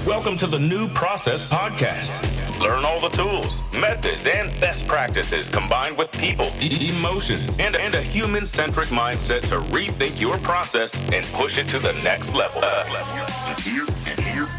Welcome to the New Process Podcast. Learn all the tools, methods, and best practices combined with people, emotions, and a human-centric mindset to rethink your process and push it to the next level.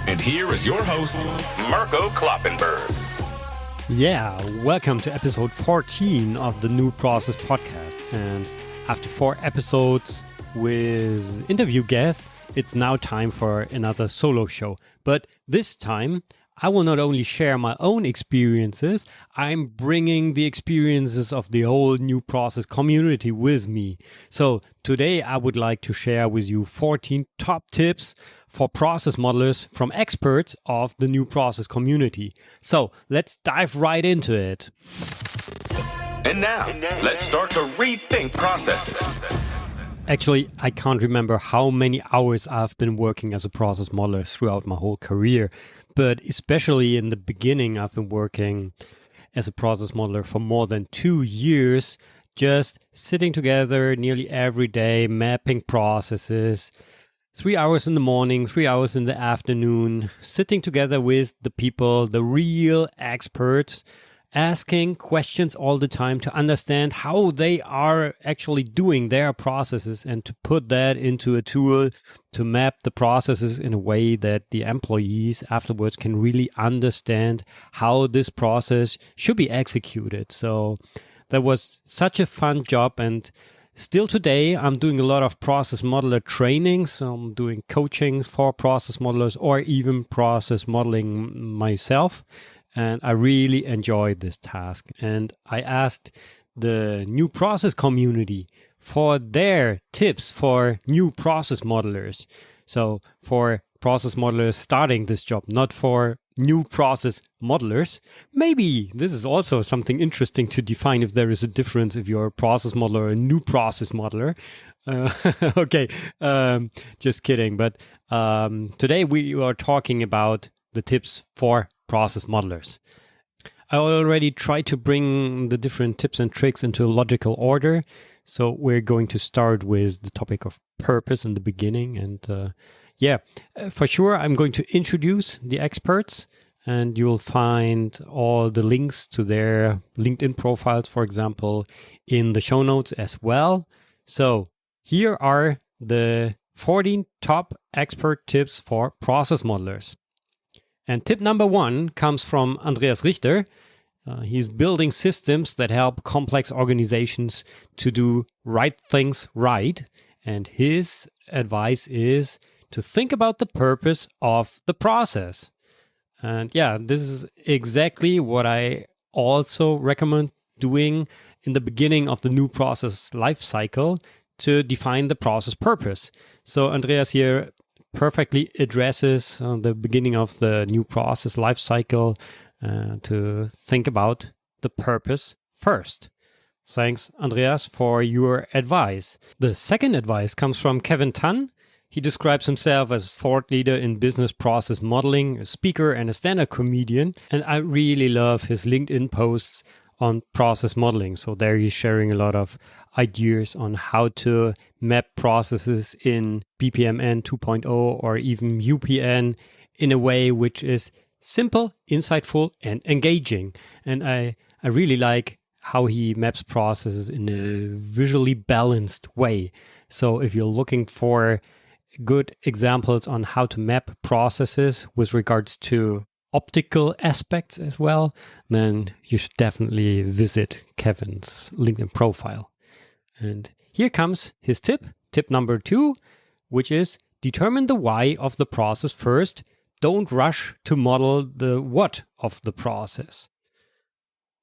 And here is your host, Mirko Kloppenberg. Yeah, welcome to episode 14 of the New Process Podcast. And after 4 episodes with interview guests, it's now time for another solo show. But this time, I will not only share my own experiences, I'm bringing the experiences of the whole New Process community with me. So today I would like to share with you 14 top tips for process modelers from experts of the New Process community. So let's dive right into it. And now, let's start to rethink processes. Actually, I can't remember how many hours I've been working as a process modeler throughout my whole career, but especially in the beginning, I've been working as a process modeler for more than 2 years, just sitting together nearly every day, mapping processes, 3 hours in the morning, 3 hours in the afternoon, sitting together with the people, the real experts, asking questions all the time to understand how they are actually doing their processes and to put that into a tool to map the processes in a way that the employees afterwards can really understand how this process should be executed. So that was such a fun job, and still today I'm doing a lot of process modeler training. So I'm doing coaching for process modelers or even process modeling myself. And I really enjoyed this task. And I asked the New Process community for their tips for new process modelers. So for process modelers starting this job, not for new process modelers. Maybe this is also something interesting to define if there is a difference if you're a process modeler or a new process modeler. Okay, just kidding. But today we are talking about the tips for process modelers. I already tried to bring the different tips and tricks into a logical order. So we're going to start with the topic of purpose in the beginning. And for sure, I'm going to introduce the experts, and you'll find all the links to their LinkedIn profiles, for example, in the show notes as well. So here are the 14 top expert tips for process modelers. And tip number 1 comes from Andreas Richter. He's building systems that help complex organizations to do right things right. And his advice is to think about the purpose of the process. And yeah, this is exactly what I also recommend doing in the beginning of the new process life cycle to define the process purpose. So Andreas here perfectly addresses the beginning of the new process life cycle to think about the purpose first. Thanks, Andreas, for your advice. The second advice comes from Kevin Tan. He describes himself as a thought leader in business process modeling, a speaker and a stand-up comedian. And I really love his LinkedIn posts on process modeling. So there he's sharing a lot of ideas on how to map processes in BPMN 2.0 or even UPN in a way which is simple, insightful, and engaging. And I really like how he maps processes in a visually balanced way. So if you're looking for good examples on how to map processes with regards to optical aspects as well, then you should definitely visit Kevin's LinkedIn profile. And here comes his tip number 2, which is determine the why of the process first. Don't rush to model the what of the process.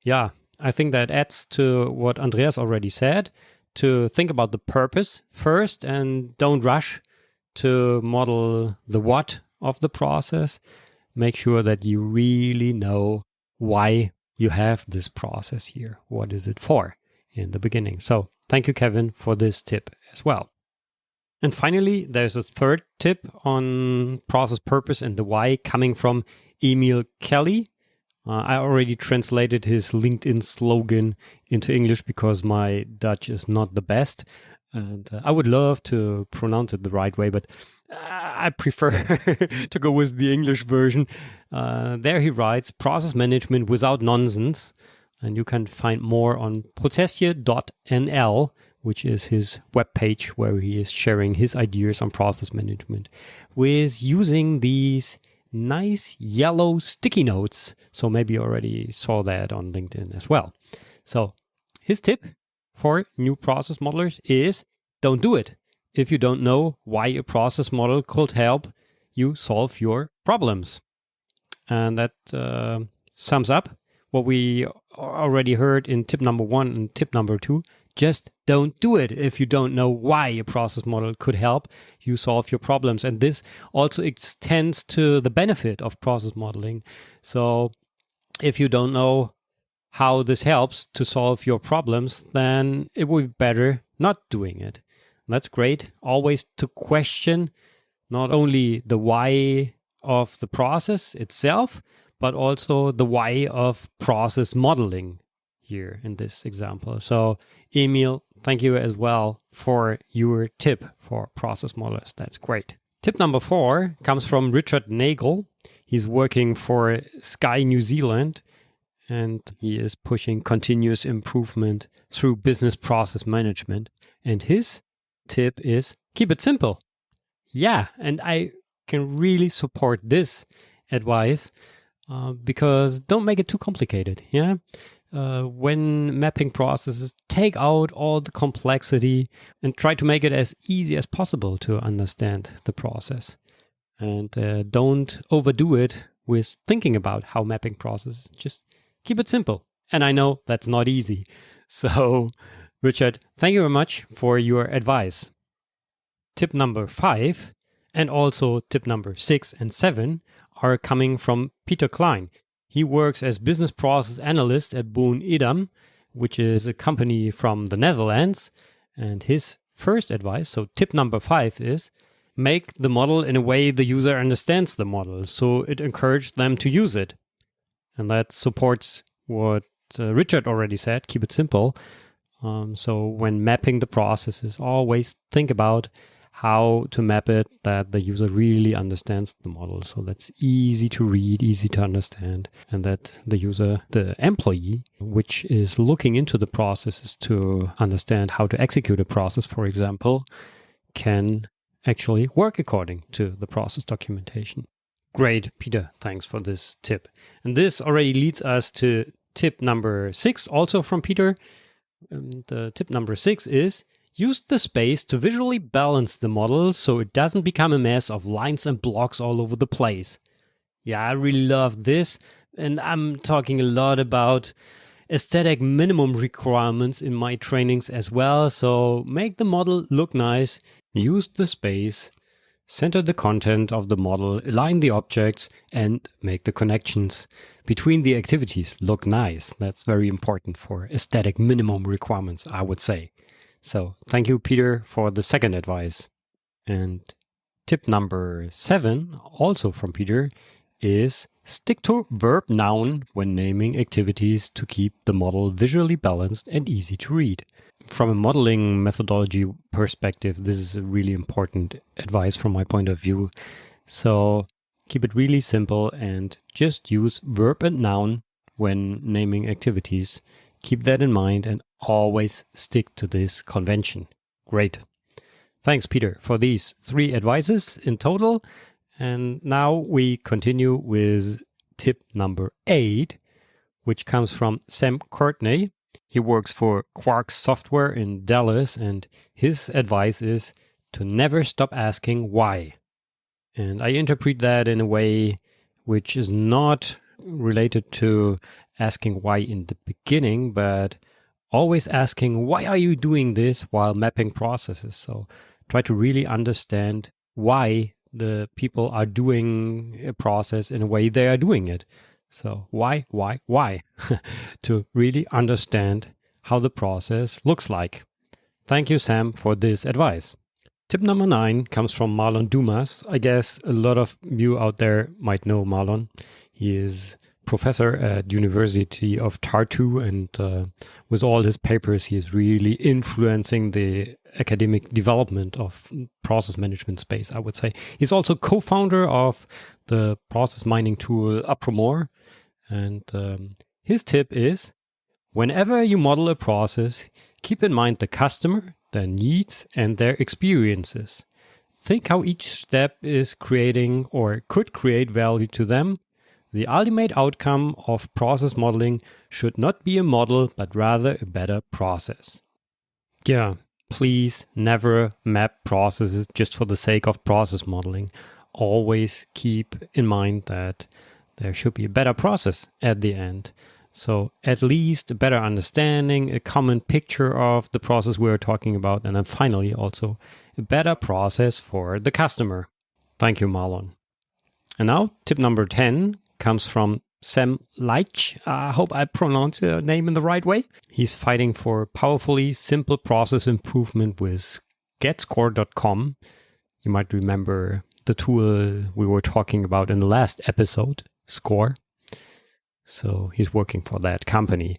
Yeah, I think that adds to what Andreas already said, to think about the purpose first and don't rush to model the what of the process. Make sure that you really know why you have this process here. What is it for in the beginning? So thank you, Kevin, for this tip as well. And finally, there's a third tip on process purpose and the why coming from Emil Kelly. I already translated his LinkedIn slogan into English because my Dutch is not the best. And I would love to pronounce it the right way, but I prefer to go with the English version. There he writes, process management without nonsense. And you can find more on procesje.nl, which is his webpage where he is sharing his ideas on process management with using these nice yellow sticky notes. So maybe you already saw that on LinkedIn as well. So his tip for new process modelers is don't do it if you don't know why a process model could help you solve your problems. And that sums up what we already heard in tip number 1 and tip number 2. Just don't do it if you don't know why a process model could help you solve your problems. And this also extends to the benefit of process modeling. So if you don't know how this helps to solve your problems, then it would be better not doing it. And that's great. Always to question not only the why of the process itself, but also the why of process modeling here in this example. So Emil, thank you as well for your tip for process modelers. That's great. Tip number 4 comes from Richard Nagel. He's working for Sky New Zealand, and he is pushing continuous improvement through business process management. And his tip is keep it simple. Yeah, and I can really support this advice because don't make it too complicated. Yeah. When mapping processes, take out all the complexity and try to make it as easy as possible to understand the process. And don't overdo it with thinking about how mapping processes. Just keep it simple. And I know that's not easy. So, Richard, thank you very much for your advice. Tip number 5 and also tip number 6 and 7 are coming from Peter Klein. He works as business process analyst at Boon Edam, which is a company from the Netherlands. And his first advice, so tip number 5 is make the model in a way the user understands the model. So it encourages them to use it. And that supports what Richard already said, keep it simple. So when mapping the processes, always think about how to map it that the user really understands the model. So that's easy to read, easy to understand, and that the user, the employee, which is looking into the processes to understand how to execute a process, for example, can actually work according to the process documentation. Great, Peter. Thanks for this tip. And this already leads us to tip number 6, also from Peter. And tip number 6 is use the space to visually balance the model so it doesn't become a mess of lines and blocks all over the place. Yeah, I really love this. And I'm talking a lot about aesthetic minimum requirements in my trainings as well. So make the model look nice, use the space, center the content of the model, align the objects, and make the connections between the activities look nice. That's very important for aesthetic minimum requirements, I would say. So thank you, Peter, for the second advice. And tip number 7, also from Peter, is stick to verb noun when naming activities to keep the model visually balanced and easy to read. From a modeling methodology perspective, this is a really important advice from my point of view. So keep it really simple and just use verb and noun when naming activities. Keep that in mind and always stick to this convention. Great. Thanks, Peter, for these 3 advices in total. And now we continue with tip number 8, which comes from Sam Courtney. He works for Quark Software in Dallas, and his advice is to never stop asking why. And I interpret that in a way which is not related to asking why in the beginning, but always asking, why are you doing this while mapping processes? So try to really understand why the people are doing a process in a way they are doing it. So why? To really understand how the process looks like. Thank you, Sam, for this advice. Tip number 9 comes from Marlon Dumas. I guess a lot of you out there might know Marlon. He is professor at University of Tartu, and with all his papers, he is really influencing the academic development of process management space, I would say. He's also co-founder of the process mining tool Apromore. And his tip is, whenever you model a process, keep in mind the customer, their needs, and their experiences. Think how each step is creating or could create value to them. The ultimate outcome of process modeling should not be a model, but rather a better process. Yeah, please never map processes just for the sake of process modeling. Always keep in mind that there should be a better process at the end. So at least a better understanding, a common picture of the process we're talking about, and then finally also a better process for the customer. Thank you, Marlon. And now tip number 10 comes from Sam Leitch. I hope I pronounce your name in the right way. He's fighting for powerfully simple process improvement with GetScore.com. You might remember the tool we were talking about in the last episode, Score. So he's working for that company.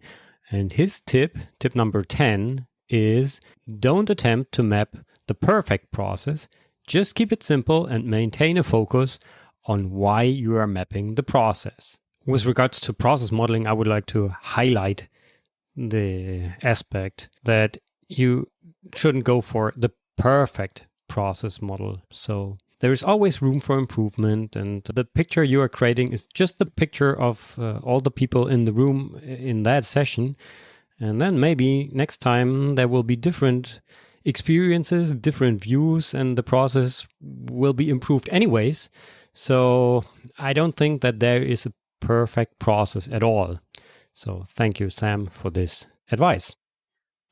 And his tip number 10, is don't attempt to map the perfect process. Just keep it simple and maintain a focus on why you are mapping the process. With regards to process modeling, I would like to highlight the aspect that you shouldn't go for the perfect process model. So there is always room for improvement, and the picture you are creating is just the picture of all the people in the room in that session. And then maybe next time there will be different experiences, different views, and the process will be improved anyways. So I don't think that there is a perfect process at all. So thank you, Sam, for this advice.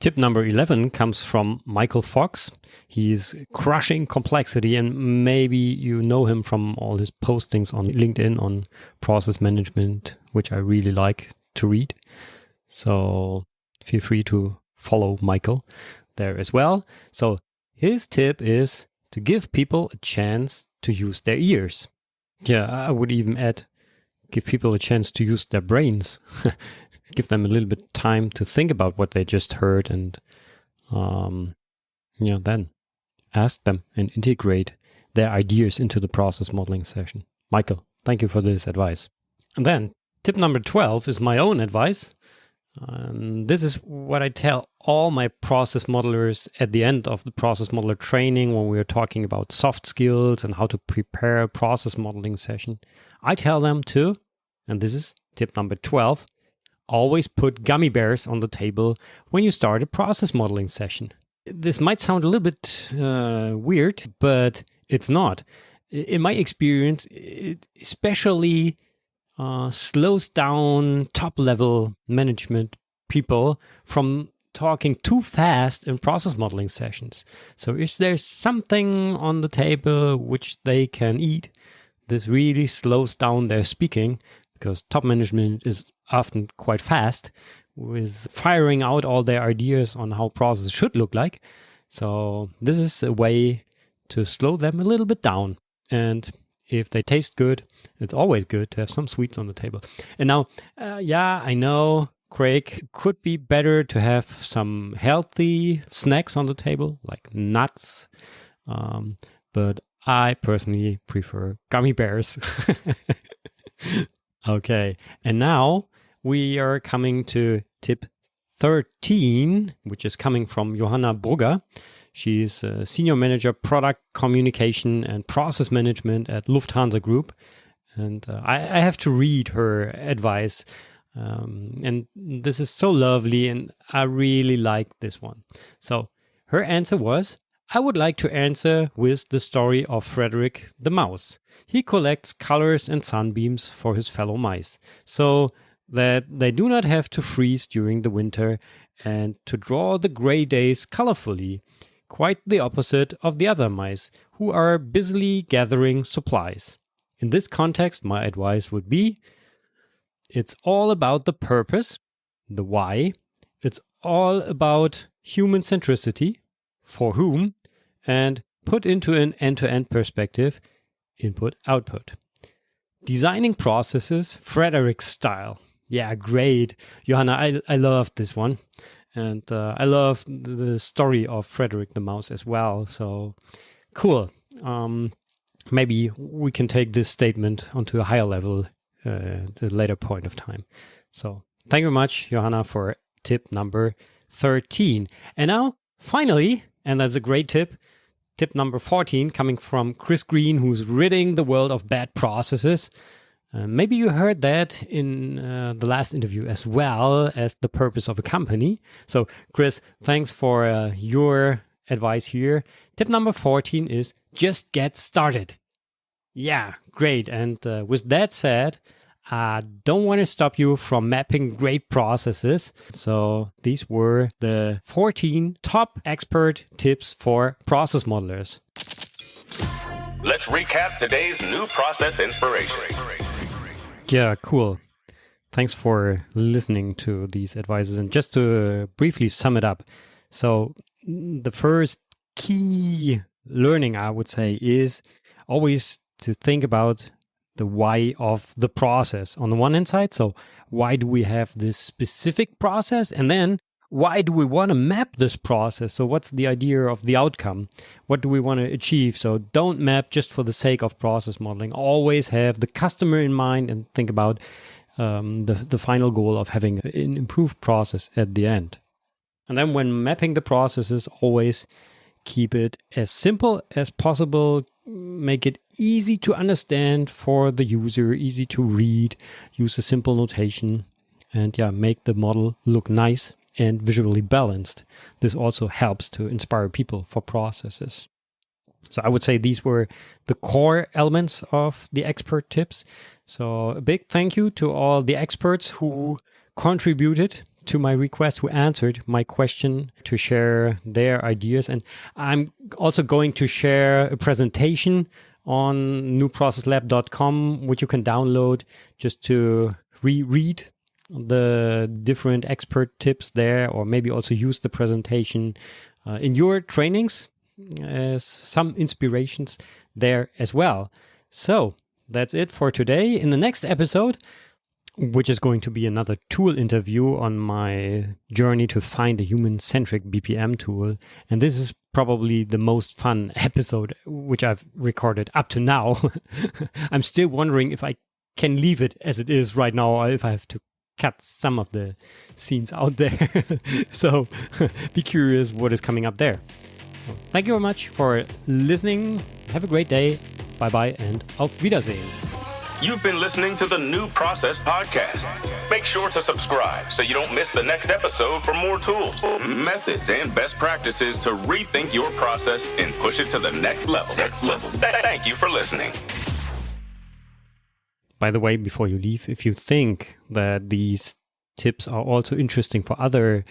Tip number 11 comes from Michael Fox. He's crushing complexity, and maybe you know him from all his postings on LinkedIn on process management, which I really like to read. So feel free to follow Michael there as well. So his tip is to give people a chance to use their ears. Yeah, I would even add, give people a chance to use their brains. Give them a little bit time to think about what they just heard, and then ask them and integrate their ideas into the process modeling session. Michael, thank you for this advice. And then tip number 12 is my own advice. This is what I tell all my process modelers at the end of the process modeler training when we are talking about soft skills and how to prepare a process modeling session. I tell them to, and this is tip number 12, always put gummy bears on the table when you start a process modeling session. This might sound a little bit weird, but it's not. In my experience, it especially slows down top-level management people from talking too fast in process modeling sessions. So if there's something on the table which they can eat, this really slows down their speaking, because top management is often quite fast with firing out all their ideas on how process should look like. So this is a way to slow them a little bit down. And if they taste good, it's always good to have some sweets on the table. And now, I know, Craig, could be better to have some healthy snacks on the table, like nuts. But I personally prefer gummy bears. Okay, and now we are coming to tip 13, which is coming from Johanna Brugger. She's a senior manager, product communication and process management at Lufthansa Group. And I have to read her advice. And this is so lovely, and I really like this one. So her answer was, I would like to answer with the story of Frederick the mouse. He collects colors and sunbeams for his fellow mice, so that they do not have to freeze during the winter, and to draw the gray days colorfully. Quite the opposite of the other mice, who are busily gathering supplies. In this context, my advice would be, it's all about the purpose, the why. It's all about human centricity, for whom, and put into an end-to-end perspective, input-output. Designing processes, Frederick style. Yeah, great. Johanna, I love this one. And I love the story of Frederick the Mouse as well. So cool. Maybe we can take this statement onto a higher level at a later point of time. So thank you very much, Johanna, for tip number 13. And now, finally, and that's a great tip, tip number 14, coming from Chris Green, who's ridding the world of bad processes. Maybe you heard that in the last interview as well as the purpose of a company. So, Chris, thanks for your advice here. Tip number 14 is just get started. Yeah, great. And with that said, I don't want to stop you from mapping great processes. So these were the 14 top expert tips for process modelers. Let's recap today's new process inspiration. Yeah, cool. Thanks for listening to these advices. And just to briefly sum it up. So the first key learning, I would say, is always to think about the why of the process on the one hand side. So why do we have this specific process? And then why do we want to map this process? So what's the idea of the outcome? What do we want to achieve? So don't map just for the sake of process modeling. Always have the customer in mind and think about the final goal of having an improved process at the end. And then when mapping the processes, always keep it as simple as possible. Make it easy to understand for the user, easy to read, use a simple notation, and make the model look nice and visually balanced. This also helps to inspire people for processes. So I would say these were the core elements of the expert tips. So a big thank you to all the experts who contributed to my request, who answered my question to share their ideas. And I'm also going to share a presentation on newprocesslab.com, which you can download just to reread the different expert tips there, or maybe also use the presentation in your trainings as some inspirations there as well. So that's it for today. In the next episode, which is going to be another tool interview on my journey to find a human-centric BPM tool. And this is probably the most fun episode which I've recorded up to now. I'm still wondering if I can leave it as it is right now, or if I have to cut some of the scenes out there. So be curious what is coming up there. So, thank you very much for listening. Have a great day. Bye-bye and auf Wiedersehen. You've been listening to the New Process Podcast. Make sure to subscribe so you don't miss the next episode for more tools, methods, and best practices to rethink your process and push it to the next level. Thank you for listening. By the way, before you leave, if you think that these tips are also interesting for other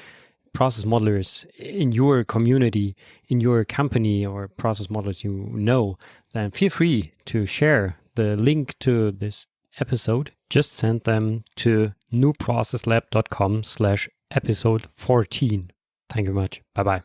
process modelers in your community, in your company, or process modelers you know, then feel free to share the link to this episode. Just send them to newprocesslab.com/episode 14. Thank you very much. Bye-bye.